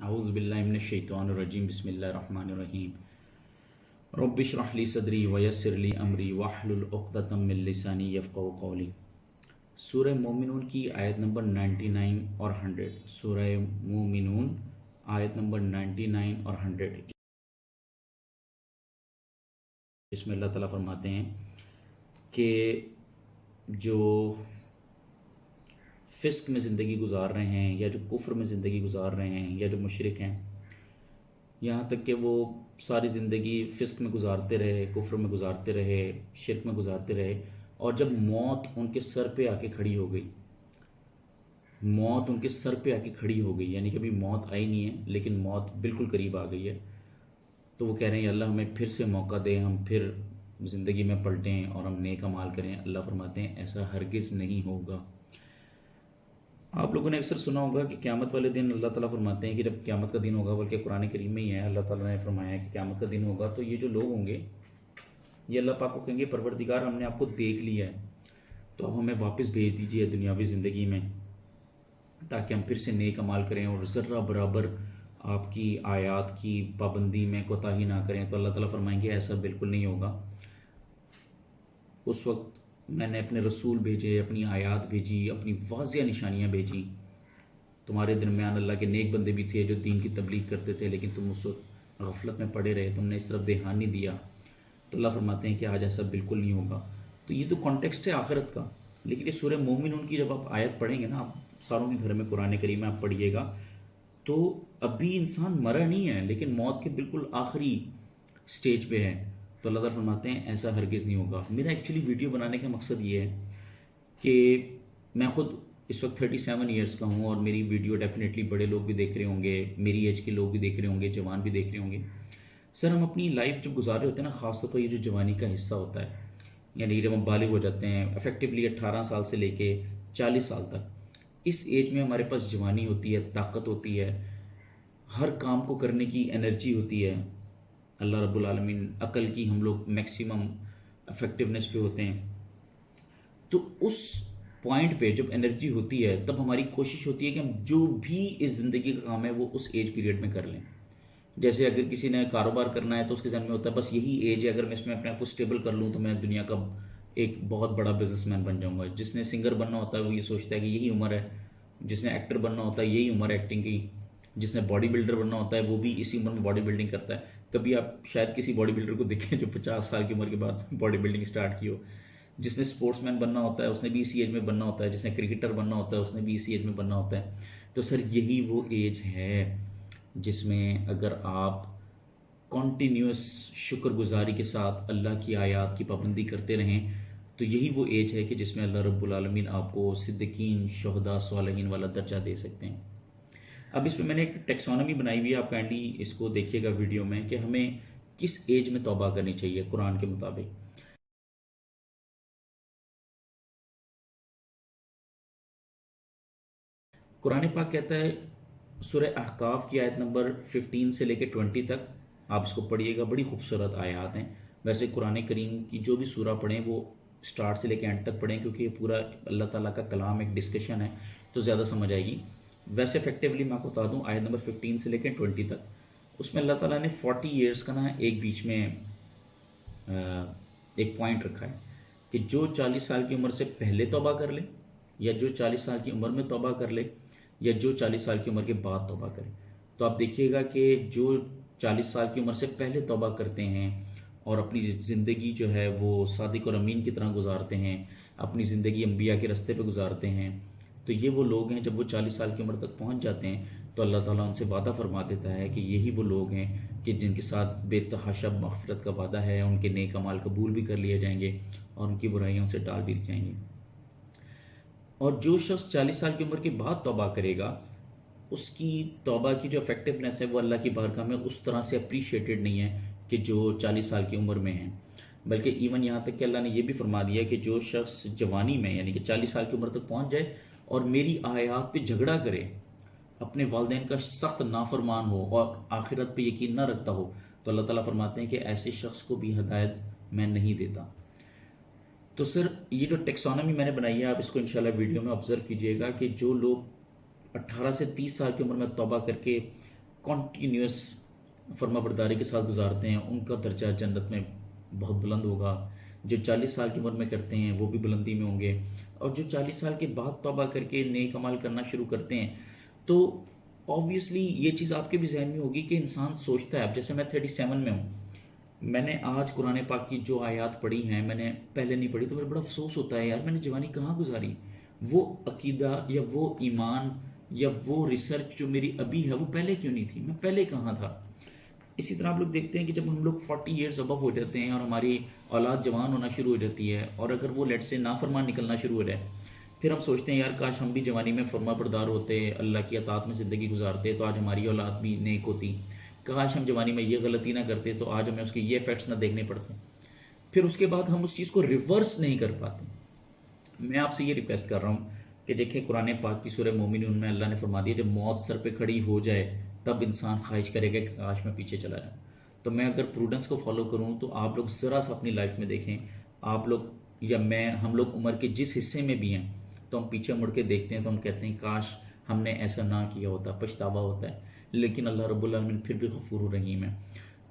अऊज़ु बिल्लाहि मिनश शैतानिर रजीम बिस्मिल्लाहिर रहमानिर रहीम रब्बि इश्रह ली सदरी व यस्सिर ली अमरी वहलुल उक़दतम मिन लिसानी यफ़क़हू क़ौली। सूरह मोमिनून की आयत नंबर 99 और 100। सूरह मोमिनून आयत नंबर 99 और 100, जिसमें अल्लाह ताला फरमाते हैं कि जो फ़िस्क में ज़िंदगी गुजार रहे हैं या जो कुफ्र में ज़िंदगी गुजार रहे हैं या जो मुशरिक हैं, यहाँ तक कि वो सारी ज़िंदगी फ़िस्क में गुजारते रहे, कुफ्र में गुजारते रहे, शिरक में गुजारते रहे, और जब मौत उनके सर पे आके खड़ी हो गई, मौत उनके सर पे आके खड़ी हो गई, यानी कि अभी मौत आई नहीं है लेकिन मौत बिल्कुल करीब आ गई है, तो वो कह रहे हैं अल्लाह हमें फिर से मौका दे, हम फिर ज़िंदगी में पलटें और हम नेक अमाल करें। अल्लाह फरमाते हैं ऐसा हरगिज़ नहीं होगा। आप लोगों ने अक्सर सुना होगा कि क़यामत वाले दिन अल्लाह ताला फरमाते हैं कि जब क़यामत का दिन होगा, बल्कि कुरान करीम में ही है, अल्लाह ताला ने फरमाया है कि क़यामत का दिन होगा तो ये जो लोग होंगे ये अल्लाह पाक को कहेंगे परवरदिगार हमने आपको देख लिया है, तो अब हमें वापस भेज दीजिए दुनियावी ज़िंदगी में ताकि हम फिर से नेक अमाल करें और ज़र्रा बराबर आपकी आयात की पाबंदी में कोताही ना करें। तो अल्लाह ताला फरमाएंगे ऐसा बिल्कुल नहीं होगा। उस वक्त मैंने अपने रसूल भेजे, अपनी आयात भेजी, अपनी वाज़िया निशानियाँ भेजी। तुम्हारे दरमियान अल्लाह के नेक बंदे भी थे जो दीन की तबलीग करते थे, लेकिन तुम उस वक्त गफलत में पड़े रहे, तुमने इस तरफ ध्यान नहीं दिया। तो अल्लाह फरमाते हैं कि आज ऐसा बिल्कुल नहीं होगा। तो ये तो कॉन्टेक्स्ट है आखिरत का, लेकिन ये सूरह मोमिनून की जब आप आयत पढ़ेंगे ना, आप सारों के घर में कुरान करीम में आप पढ़िएगा, तो अभी इंसान मरा नहीं है लेकिन मौत के बिल्कुल आखिरी स्टेज पे है। तो अल्लाह ताला फरमाते हैं ऐसा हरगिज़ नहीं होगा। मेरा एक्चुअली वीडियो बनाने का मकसद ये है कि मैं ख़ुद इस वक्त 37 ईयर्स का हूँ और मेरी वीडियो डेफिनेटली बड़े लोग भी देख रहे होंगे, मेरी एज के लोग भी देख रहे होंगे, जवान भी देख रहे होंगे। सर हम अपनी लाइफ जब गुजार रहे होते हैं ना, ख़ासतौर पर ये जो जवानी का हिस्सा होता है, यानी जब हम बालिग हो जाते हैं इफेक्टिवली 18 साल से लेके 40 साल तक, इस एज में हमारे पास जवानी होती है, ताकत होती है, हर काम को करने की एनर्जी होती है। अल्लाह रब्बुल आलमीन अकल की हम लोग मैक्सिमम इफेक्टिवनेस पे होते हैं। तो उस पॉइंट पे जब एनर्जी होती है तब हमारी कोशिश होती है कि हम जो भी इस ज़िंदगी का काम है वो उस एज पीरियड में कर लें। जैसे अगर किसी ने कारोबार करना है तो उसके ज़हन में होता है बस यही एज है, अगर मैं इसमें अपने आप को स्टेबल कर लूँ तो मैं दुनिया का एक बहुत बड़ा बिजनेसमैन बन जाऊँगा। जिसने सिंगर बनना होता है वो ये सोचता है कि यही उम्र है, जिसने एक्टर बनना होता है यही उम्र है एक्टिंग की, जिसने बॉडी बिल्डर बनना होता है वो भी इसी उम्र में बॉडी बिल्डिंग करता है। कभी आप शायद किसी बॉडी बिल्डर को देखें जो 50 साल की उम्र के बाद बॉडी बिल्डिंग स्टार्ट की हो। जिसने स्पोर्ट्समैन बनना होता है उसने भी इसी एज में बनना होता है, जिसने क्रिकेटर बनना होता है उसने भी इसी एज में बनना होता है। तो सर यही वो एज है जिसमें अगर आप कॉन्टीन्यूस शुक्रगुजारी के साथ अल्लाह की आयत की पाबंदी करते रहें तो यही वो एज है कि जिसमें अल्लाह रब्बुल आलमीन आपको सिद्दीकीन, शुहदा, सालिहीन वाला दर्जा दे सकते हैं। अब इसमें मैंने एक टेक्सोनॉमी बनाई हुई है, आप काइंडली इसको देखिएगा वीडियो में कि हमें किस एज में तौबा करनी चाहिए कुरान के मुताबिक। कुरान पाक कहता है सूरह अहकाफ की आयत नंबर 15 से लेकर 20 तक, आप इसको पढ़िएगा, बड़ी खूबसूरत आयत हैं। वैसे कुरान करीम की जो भी सूरा पढ़ें वो स्टार्ट से लेकर एंड तक पढ़ें, क्योंकि ये पूरा अल्लाह ताला का कलाम, एक डिस्कशन है, तो ज़्यादा समझ आएगी। वैसे इफेक्टिवली मैं आपको बता दूँ आयत नंबर 15 से लेकर 20 तक, उसमें अल्लाह ताला ने 40 ईयर्स का ना एक बीच में एक पॉइंट रखा है कि जो 40 साल की उम्र से पहले तौबा कर ले, या जो 40 साल की उम्र में तौबा कर ले, या जो 40 साल की उम्र के बाद तौबा करे। तो आप देखिएगा कि जो 40 साल की उम्र से पहले तौबा करते हैं और अपनी ज़िंदगी जो है वो सादिक और अमीन की तरह गुजारते हैं, अपनी ज़िंदगी अंबिया के रास्ते पे गुजारते हैं, तो ये वो लोग हैं जब वो 40 साल की उम्र तक पहुंच जाते हैं तो अल्लाह ताला उनसे वादा फरमा देता है कि यही वो लोग हैं कि जिनके साथ बेतहाशा मग़फ़िरत का वादा है, उनके नेक अमाल कबूल भी कर लिए जाएंगे और उनकी बुराइयों से टाल भी दी जाएंगी। और जो शख्स 40 साल की उम्र के बाद तौबा करेगा, उसकी तौबा की जो इफेक्टिवनेस है वो अल्लाह की बारगाह में उस तरह से अप्रीशिएटेड नहीं है कि जो 40 साल की उम्र में है। बल्कि इवन यहाँ तक कि अल्लाह ने यह भी फरमा दिया कि जो शख्स जवानी में यानी कि 40 साल की उम्र तक पहुँच जाए और मेरी आयात पे झगड़ा करे, अपने वालिदैन का सख्त नाफरमान हो और आखिरत पे यकीन ना रखता हो, तो अल्लाह ताला फरमाते हैं कि ऐसे शख्स को भी हिदायत मैं नहीं देता। तो सर ये जो टेक्सोनॉमी मैंने बनाई है आप इसको इंशाल्लाह वीडियो में ऑब्जर्व कीजिएगा कि जो लोग 18 से 30 साल की उम्र में तौबा करके کنٹینیوس فرما برداری کے ساتھ گزارتے ہیں ان کا درجہ جنت میں بہت بلند ہوگا. جو 40 سال کی عمر میں کرتے ہیں وہ بھی بلندی میں ہوں گے. اور جو 40 سال کے بعد توبہ کر کے نیک عمل کرنا شروع کرتے ہیں تو آبویسلی یہ چیز آپ کے بھی ذہن میں ہوگی کہ انسان سوچتا ہے. اب جیسے میں 37 میں ہوں, میں نے آج قرآن پاک کی جو آیات پڑھی ہیں میں نے پہلے نہیں پڑھی, تو مجھے بڑا افسوس ہوتا ہے یار میں نے جوانی کہاں گزاری. وہ عقیدہ یا وہ ایمان یا وہ ریسرچ جو میری ابھی ہے وہ پہلے کیوں نہیں تھی, میں پہلے کہاں تھا. اسی طرح آپ لوگ دیکھتے ہیں کہ جب ہم لوگ 40 ایئرز ابو ہو جاتے ہیں اور ہماری اولاد جوان ہونا شروع ہو جاتی ہے, اور اگر وہ لیٹ سے نافرمان نکلنا شروع ہو جائے, پھر ہم سوچتے ہیں یار کاش ہم بھی جوانی میں فرما بردار ہوتے, اللہ کی اطاعت میں زندگی گزارتے تو آج ہماری اولاد بھی نیک ہوتی. کاش ہم جوانی میں یہ غلطی نہ کرتے تو آج ہمیں اس کے یہ ایفیکٹس نہ دیکھنے پڑتے. پھر اس کے بعد ہم اس چیز کو ریورس نہیں کر پاتے. میں آپ سے یہ ریکویسٹ کر رہا ہوں کہ دیکھیں قرآن پاک کی سورہ مومنون میں اللہ نے فرما دیا جب موت سر پہ کھڑی ہو جائے تب انسان خواہش کرے گا کہ کاش میں پیچھے چلا جاؤں. تو میں اگر پروڈنس کو فالو کروں تو آپ لوگ ذرا سا اپنی لائف میں دیکھیں, آپ لوگ یا میں, ہم لوگ عمر کے جس حصے میں بھی ہیں تو ہم پیچھے مڑ کے دیکھتے ہیں تو ہم کہتے ہیں کاش ہم نے ایسا نہ کیا ہوتا, پچھتاوا ہوتا ہے. لیکن اللہ رب العالمین پھر بھی غفور الرحیم ہے.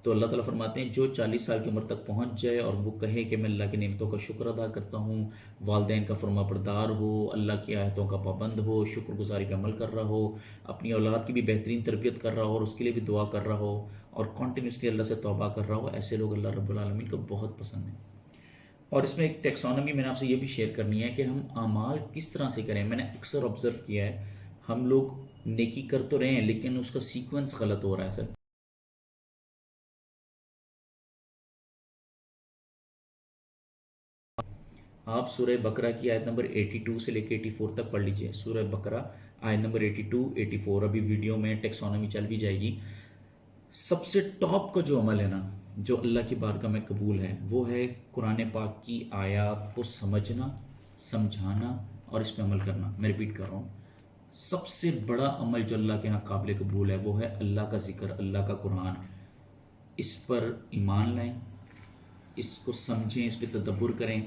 تو اللہ تعالیٰ فرماتے ہیں جو 40 سال کی عمر تک پہنچ جائے اور وہ کہے کہ میں اللہ کی نعمتوں کا شکر ادا کرتا ہوں, والدین کا فرما بردار ہو, اللہ کی آیتوں کا پابند ہو, شکر گزاری پہ عمل کر رہا ہو, اپنی اولاد کی بھی بہترین تربیت کر رہا ہو اور اس کے لیے بھی دعا کر رہا ہو اور کنٹینیوسلی اللہ سے توبہ کر رہا ہو, ایسے لوگ اللہ رب العالمین کو بہت پسند ہیں. اور اس میں ایک ٹیکسانومی میں نے آپ سے یہ بھی شیئر کرنی ہے کہ ہم اعمال کس طرح سے کریں. میں نے اکثر آبزرو کیا ہے ہم لوگ نیکی کر تو رہے ہیں لیکن اس کا سیکوینس غلط ہو رہا ہے. سر آپ سورہ بقرہ کی آیت نمبر 82 سے لے کے 84 تک پڑھ لیجئے. سورہ بقرہ آیت نمبر 82 84, ابھی ویڈیو میں ٹیکسانومی چل بھی جائے گی. سب سے ٹاپ کا جو عمل ہے نا جو اللہ کی بارگاہ میں قبول ہے وہ ہے قرآن پاک کی آیات کو سمجھنا, سمجھانا اور اس پہ عمل کرنا. میں ریپیٹ کر رہا ہوں, سب سے بڑا عمل جو اللہ کے ہاں قابل قبول ہے وہ ہے اللہ کا ذکر, اللہ کا قرآن. اس پر ایمان لائیں, اس کو سمجھیں, اس پہ تدبر کریں,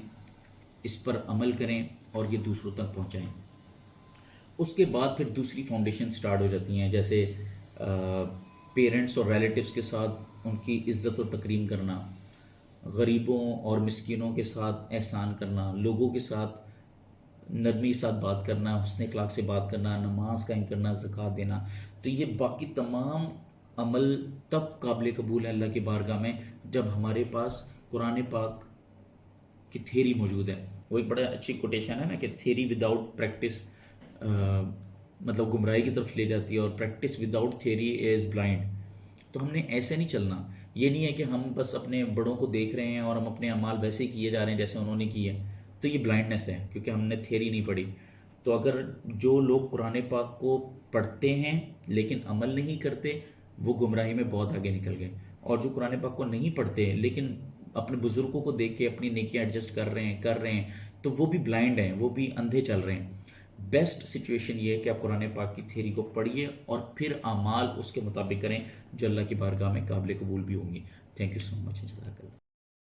اس پر عمل کریں اور یہ دوسروں تک پہنچائیں. اس کے بعد پھر دوسری فاؤنڈیشن سٹارٹ ہو جاتی ہیں, جیسے پیرنٹس اور ریلیٹیوز کے ساتھ ان کی عزت و تکریم کرنا, غریبوں اور مسکینوں کے ساتھ احسان کرنا, لوگوں کے ساتھ نرمی ساتھ بات کرنا, حسن اخلاق سے بات کرنا, نماز قائم کرنا, زکوٰۃ دینا. تو یہ باقی تمام عمل تب قابل قبول ہے اللہ کی بارگاہ میں جب ہمارے پاس قرآن پاک کی تھیری موجود ہے. وہ ایک بڑا اچھی کوٹیشن ہے نا کہ تھیری وداؤٹ پریکٹس مطلب گمراہی کی طرف لے جاتی ہے اور practice without theory is blind. تو ہم نے ایسے نہیں چلنا. یہ نہیں ہے کہ ہم بس اپنے بڑوں کو دیکھ رہے ہیں اور ہم اپنے اعمال ویسے ہی کیے جا رہے ہیں جیسے انہوں نے کیے, تو یہ بلائنڈنس ہے کیونکہ ہم نے تھیری نہیں پڑھی. تو اگر جو لوگ قرآن پاک کو پڑھتے ہیں لیکن عمل نہیں کرتے وہ گمراہی میں بہت آگے نکل گئے, اور جو قرآن پاک کو نہیں پڑھتے لیکن اپنے بزرگوں کو دیکھ کے اپنی نیکیاں ایڈجسٹ کر رہے ہیں تو وہ بھی بلائنڈ ہیں, وہ بھی اندھے چل رہے ہیں. بیسٹ سچویشن یہ ہے کہ آپ قرآن پاک کی تھیری کو پڑھیے اور پھر اعمال اس کے مطابق کریں جو اللہ کی بارگاہ میں قابل قبول بھی ہوں گی. تھینک یو سو مچ. جزاک اللہ.